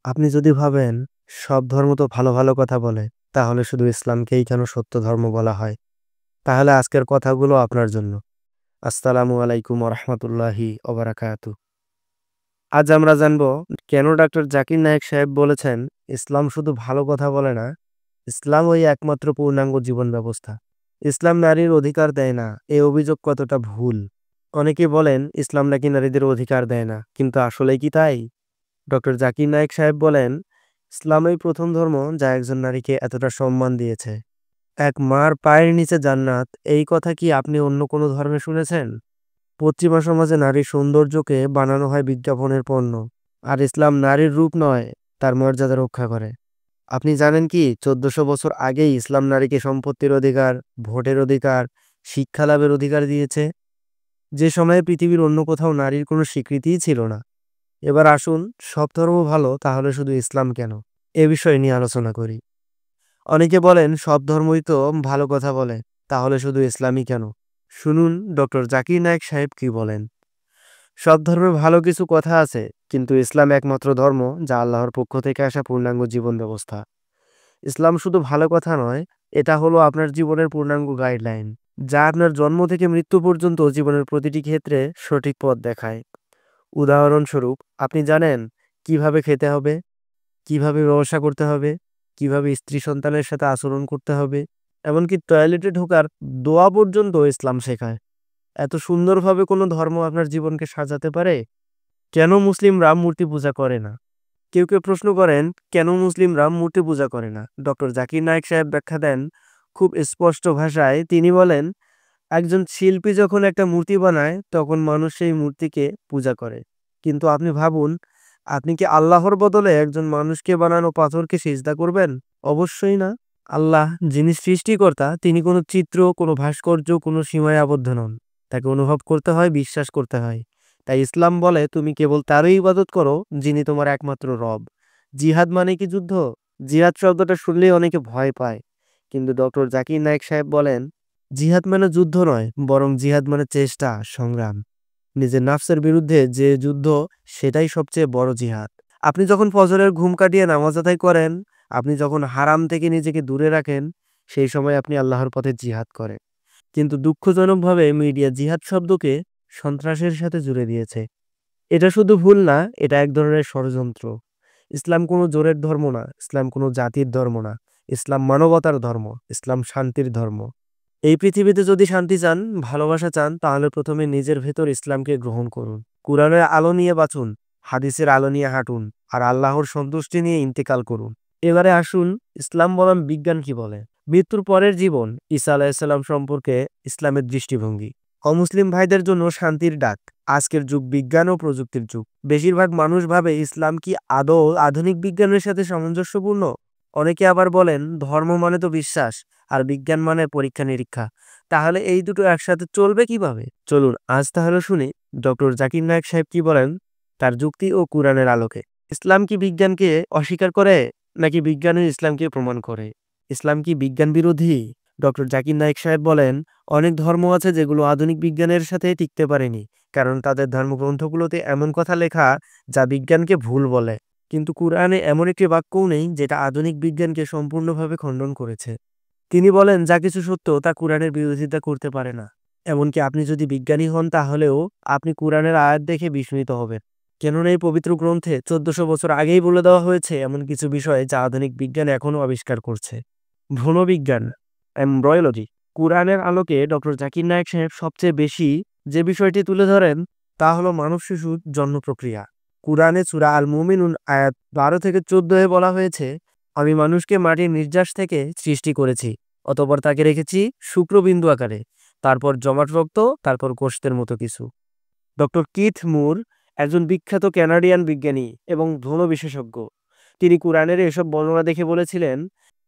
আপনি যদি ভাবেন সব ধর্ম তো ভালো ভালো কথা বলে, তাহলে শুধু ইসলামকেই কেন সত্য ধর্ম বলা হয়? তাহলে আজকের কথাগুলো আপনার জন্য। আসসালামু আলাইকুম রহমতুল্লাহি ওবারাকাতু। আজ আমরা জানব কেন ডক্টর জাকির নায়েক সাহেব বলেছেন ইসলাম শুধু ভালো কথা বলে না, ইসলাম ওই একমাত্র পূর্ণাঙ্গ জীবন ব্যবস্থা। ইসলাম নারীর অধিকার দেয় না, এই অভিযোগ কতটা ভুল। অনেকে বলেন ইসলাম নাকি নারীদের অধিকার দেয় না, কিন্তু আসলে কি তাই? ডক্টর জাকির নায়েক সাহেব বলেন, ইসলামই প্রথম ধর্ম যা একজন নারীকে এতটা সম্মান দিয়েছে। এক মার পায়ের নিচে জান্নাত, এই কথা কি আপনি অন্য কোনো ধর্মে শুনেছেন? পশ্চিমা সমাজে নারীর সৌন্দর্যকে বানানো হয় বিজ্ঞাপনের পণ্য, আর ইসলাম নারীর রূপ নয়, তার মর্যাদা রক্ষা করে। আপনি জানেন কি 1400 বছর আগেই ইসলাম নারীকে সম্পত্তির অধিকার, ভোটের অধিকার, শিক্ষা লাভের অধিকার দিয়েছে, যে সময়ে পৃথিবীর অন্য কোথাও নারীর কোনো স্বীকৃতিই ছিল না। এবার আসুন, সব ধর্ম ভালো, তাহলে শুধু ইসলাম কেন, এ বিষয় নিয়ে আলোচনা করি। অনেকে বলেন সব ধর্মই তো ভালো কথা বলে, তাহলে শুধু ইসলামই কেন? শুনুন ডক্টর জাকির নায়েক সাহেব কি বলেন। সব ধর্মে ভালো কিছু কথা আছে, কিন্তু ইসলাম একমাত্র ধর্ম যা আল্লাহর পক্ষ থেকে আসা পূর্ণাঙ্গ জীবন ব্যবস্থা। ইসলাম শুধু ভালো কথা নয়, এটা হলো আপনার জীবনের পূর্ণাঙ্গ গাইডলাইন, যা আপনার জন্ম থেকে মৃত্যু পর্যন্ত জীবনের প্রতিটি ক্ষেত্রে সঠিক পথ দেখায়। উদাহরণস্বরূপ, আপনি জানেন কিভাবে খেতে হবে, কিভাবে ব্যবসা করতে হবে, কিভাবে স্ত্রী সন্তানের সাথে আচরণ করতে হবে, এমনকি টয়লেটে ঢোকার দোয়া পর্যন্ত ইসলাম শেখায়। এত সুন্দরভাবে কোনো ধর্ম আপনার জীবনকে সাজাতে পারে? কেন মুসলিমরা মূর্তি পূজা করে না? কেউ কেউ প্রশ্ন করেন, কেন মুসলিমরা মূর্তি পূজা করে না? ডক্টর জাকির নায়েক সাহেব ব্যাখ্যা দেন খুব স্পষ্ট ভাষায়। তিনি বলেন, একজন শিল্পী যখন একটা মূর্তি বানায়, তখন মানুষ সেই মূর্তিকে পূজা করে। কিন্তু আপনি ভাবুন, আপনি কি আল্লাহর বদলে একজন মানুষকে বানানো পাথরকে সিজদা করবেন? অবশ্যই না। আল্লাহ যিনি সৃষ্টিকর্তা, তিনি কোনো চিত্র, কোনো ভাস্কর্য, কোনো সীমায় আবদ্ধ নন। তাকে অনুভব করতে হয়, বিশ্বাস করতে হয়। তাই ইসলাম বলে তুমি কেবল তারই ইবাদত করো যিনি তোমার একমাত্র রব। জিহাদ মানে কি যুদ্ধ? জিহাদ শব্দটা শুনলেই অনেকে ভয় পায়, কিন্তু ডক্টর জাকির নায়েক সাহেব বলেন, জিহাদ মানে যুদ্ধ নয়, বরং জিহাদ মানে চেষ্টা, সংগ্রাম। নিজের নাফসের বিরুদ্ধে যে যুদ্ধ, সেটাই সবচেয়ে বড় জিহাদ। আপনি যখন ফজরের ঘুম কাটিয়ে নামাজ আদায় করেন, আপনি যখন হারাম থেকে নিজেকে দূরে রাখেন, সেই সময় আপনি আল্লাহর পথে জিহাদ করেন। কিন্তু দুঃখজনকভাবে মিডিয়া জিহাদ শব্দকে সন্ত্রাসের সাথে জুড়ে দিয়েছে। এটা শুধু ভুল না, এটা এক ধরনের ষড়যন্ত্র। ইসলাম কোনো জোরের ধর্ম না, ইসলাম কোনো জাতির ধর্ম না, ইসলাম মানবতার ধর্ম, ইসলাম শান্তির ধর্ম। এই পৃথিবীতে যদি শান্তি চান, ভালোবাসা চান, তাহলে প্রথমে নিজের ভেতর ইসলামকে গ্রহণ করুন। কুরআনের আলো নিয়ে বাঁচুন, হাদিসের আলো নিয়ে হাঁটুন, আর আল্লাহর সন্তুষ্টি নিয়ে ইন্তেকাল করুন। এবারে আসুন, ইসলাম বনাম বিজ্ঞান কি বলে। মৃত্যুর পরের জীবন, ঈসা আলাইহিসসালাম সম্পর্কে ইসলামের দৃষ্টিভঙ্গি। অমুসলিম ভাইদের জন্য শান্তির ডাক। আজকের যুগ বিজ্ঞান ও প্রযুক্তির যুগ। বেশিরভাগ মানুষ ভাবে ইসলাম কি আদৌ আধুনিক বিজ্ঞানের সাথে সামঞ্জস্যপূর্ণ? অনেকে আবার বলেন ধর্ম মানে তো বিশ্বাস, আর বিজ্ঞান মানে পরীক্ষা নিরীক্ষা। তাহলে এই দুটো একসাথে চলবে কিভাবে? চলুন আজ তাহলে শুনি ডক্টর জাকির নায়েক সাহেব কি বলেন তার যুক্তি ও কুরআনের আলোকে। ইসলাম কি বিজ্ঞানকে অস্বীকার করে, নাকি বিজ্ঞানের ইসলামকে প্রমাণ করে? ইসলাম কি বিজ্ঞান বিরোধী? ডক্টর জাকির নায়েক সাহেব বলেন, অনেক ধর্ম আছে যেগুলো আধুনিক বিজ্ঞানের সাথে টিকতে পারেনি, কারণ তাদের ধর্মগ্রন্থগুলোতে এমন কথা লেখা যা বিজ্ঞানকে ভুল বলে। কিন্তু কুরআনে এমন একটি বাক্যও নেই যেটা আধুনিক বিজ্ঞানকে সম্পূর্ণভাবে খণ্ডন করেছে। তিনি বলেন, যা কিছু সত্য তা কুরআনের বিরোধিতা করতে পারে না। এমনকি আপনি যদি বিজ্ঞানী হন, তাহলেও আপনি কুরআনের আয়াত দেখে বিস্মিত হবেন। কেননা এই পবিত্র গ্রন্থে 1400 বছর আগেই বলে দেওয়া হয়েছে এমন কিছু বিষয় যা আধুনিক বিজ্ঞান এখনও আবিষ্কার করছে। ভ্রূণবিজ্ঞান, এমব্রয়োলজি। কুরআনের আলোকে ডক্টর জাকির নায়েক সাহেব সবচেয়ে বেশি যে বিষয়টি তুলে ধরেন, তা হলো মানব শিশুর জন্ম প্রক্রিয়া। কুরআনে সূরা আল মুমিনুন আয়াত 12 থেকে 14 বলা হয়েছে, আমি মানুষকে মাটির নির্যাস থেকে সৃষ্টি করেছি, অতঃপর তাকে রেখেছি শুক্রবিন্দু আকারে, তারপর জমাট রক্ত, তারপর গোশতের মতো কিছু। ডক্টর কিথ মুর, একজন বিখ্যাত ক্যানাডিয়ান বিজ্ঞানী এবং ভ্রূণ বিশেষজ্ঞ, তিনি কুরআনের এসব বর্ণনা দেখে বলেছিলেন,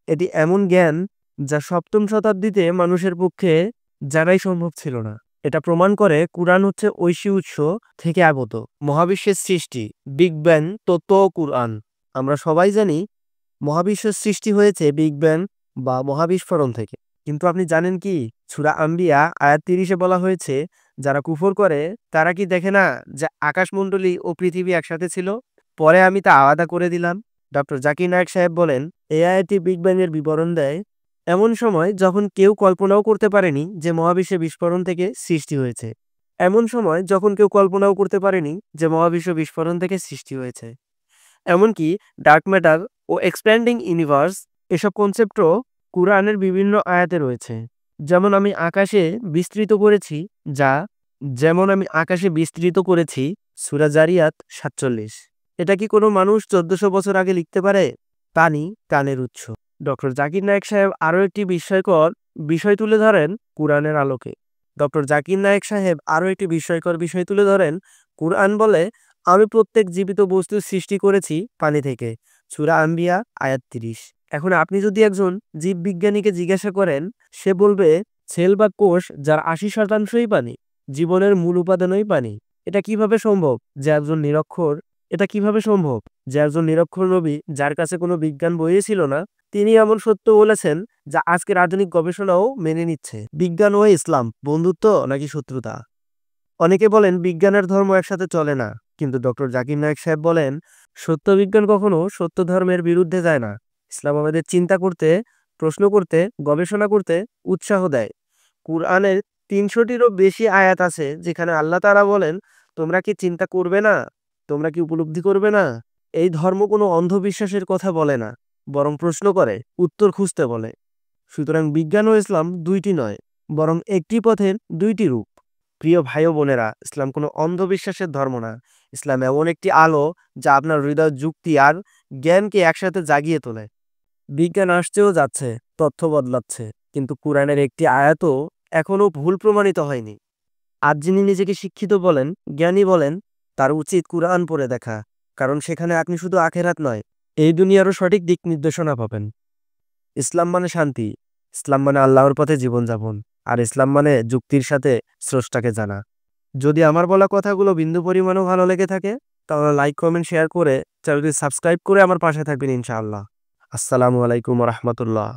এটি এমন জ্ঞান যা সপ্তম শতাব্দীতে মানুষের পক্ষে জানাই সম্ভব ছিল না। এটা প্রমাণ করে কুরআন হচ্ছে ঐশী উৎস থেকে আগত। মহাবিশ্বের সৃষ্টি, বিগ ব্যাং তত্ত্ব ও কুরআন। আমরা সবাই জানি মহাবিশ্বের সৃষ্টি হয়েছে বিগ ব্যাং বা মহাবিস্ফোরণ থেকে। কিন্তু আপনি জানেন কি, সূরা আম্বিয়া আয়াত 30 বলা হয়েছে, যারা কুফর করে তারা কি দেখে না যে আকাশমণ্ডলী ও পৃথিবী একসাথে ছিল? পরে আমি তা আলাদা করে দিলাম। ডক্টর জাকির নায়েক সাহেব বলেন, এই আয়াতটি বিগ ব্যাং এর বিবরণ দেয় এমন সময় যখন কেউ কল্পনাও করতে পারেনি যে মহাবিশ্বে বিস্ফোরণ থেকে সৃষ্টি হয়েছে। এমন সময় যখন কেউ কল্পনাও করতে পারেনি যে মহাবিশ্ব বিস্ফোরণ থেকে সৃষ্টি হয়েছে। এমনকি ডার্ক ম্যাটার ও এক্সপ্যান্ডিং ইউনিভার্স এসব কনসেপ্টও কুরআনের বিভিন্ন আয়াতে রয়েছে। যেমন আমি আকাশে বিস্তৃত করেছি যা যেমন আমি আকাশে বিস্তৃত করেছি সূরা জারিয়াত ৪৭। এটা কি কোনো মানুষ ১৪০০ বছর আগে লিখতে পারে? পানি কানের উৎস। ডক্টর জাকির নায়েক সাহেব আরও একটি বিস্ময়কর বিষয় তুলে ধরেন কুরআনের আলোকে। ডক্টর জাকির নায়েক সাহেব আরও একটি বিস্ময়কর বিষয় তুলে ধরেন। কুরআন বলে, আমি প্রত্যেক জীবিত বস্তুর সৃষ্টি করেছি পানি থেকে। সূরা আম্বিয়া আয়াত ৩০। এখন আপনি যদি একজন জীববিজ্ঞানীকে জিজ্ঞাসা করেন, সে বলবে সেল বা কোষ যার ৮০%ই পানি, জীবনের মূল উপাদানই পানি। এটা কিভাবে সম্ভব যে একজন নিরক্ষর এটা কিভাবে সম্ভব যে একজন নিরক্ষর নবী যার কাছে কোনো বিজ্ঞান বইই ছিল না, তিনি এমন সত্য বলেছেন যা আজকের আধুনিক গবেষণাও মেনে নিচ্ছে। বিজ্ঞান ও ইসলাম বন্ধুত্ব নাকি শত্রুতা? অনেকে বলেন বিজ্ঞানের ধর্ম একসাথে চলে না, কিন্তু ডক্টর জাকির নায়েক সাহেব বলেন সত্য বিজ্ঞান কখনো সত্য ধর্মের বিরুদ্ধে যায় না। ইসলাম আমাদের চিন্তা করতে, প্রশ্ন করতে, গবেষণা করতে উৎসাহ দেয়। কুরআনের ৩০০টিরও বেশি আয়াত আছে যেখানে আল্লাহ তাআলা বলেন, তোমরা কি চিন্তা করবে না? তোমরা কি উপলব্ধি করবে না? এই ধর্ম কোনো অন্ধবিশ্বাসের কথা বলে না, বরং প্রশ্ন করে, উত্তর খুঁজতে বলে। সুতরাং বিজ্ঞান ও ইসলাম দুইটি নয়, বরং একটি পথের দুইটি রূপ। প্রিয় ভাই ও বোনেরা, ইসলাম কোনো অন্ধবিশ্বাসের ধর্ম না। ইসলাম এমন একটি আলো যা আপনার হৃদয়, যুক্তি আর জ্ঞানকে একসাথে জাগিয়ে তোলে। বিজ্ঞান আসছেও যাচ্ছে, তথ্য বদলাচ্ছে, কিন্তু কুরআনের একটি আয়াতও এখনো ভুল প্রমাণিত হয়নি। আজ যিনি নিজেকে শিক্ষিত বলেন, জ্ঞানী বলেন, তার উচিত কুরআন পড়ে দেখা, কারণ সেখানে আপনি শুধু আখেরাত নয়, এই দুনিয়ারও সঠিক দিক নির্দেশনা পাবেন। ইসলাম মানে শান্তি, ইসলাম মানে আল্লাহর পথে জীবনযাপন, আর ইসলাম মানে যুক্তির সাথে স্রষ্টাকে জানা। যদি আমার বলা কথাগুলো বিন্দু পরিমাণও ভালো লেগে থাকে, তাহলে লাইক, কমেন্ট, শেয়ার করে চ্যানেলটি সাবস্ক্রাইব করে আমার পাশে থাকবেন ইনশাআল্লাহ। আসসালামু আলাইকুম ওয়া রাহমাতুল্লাহ।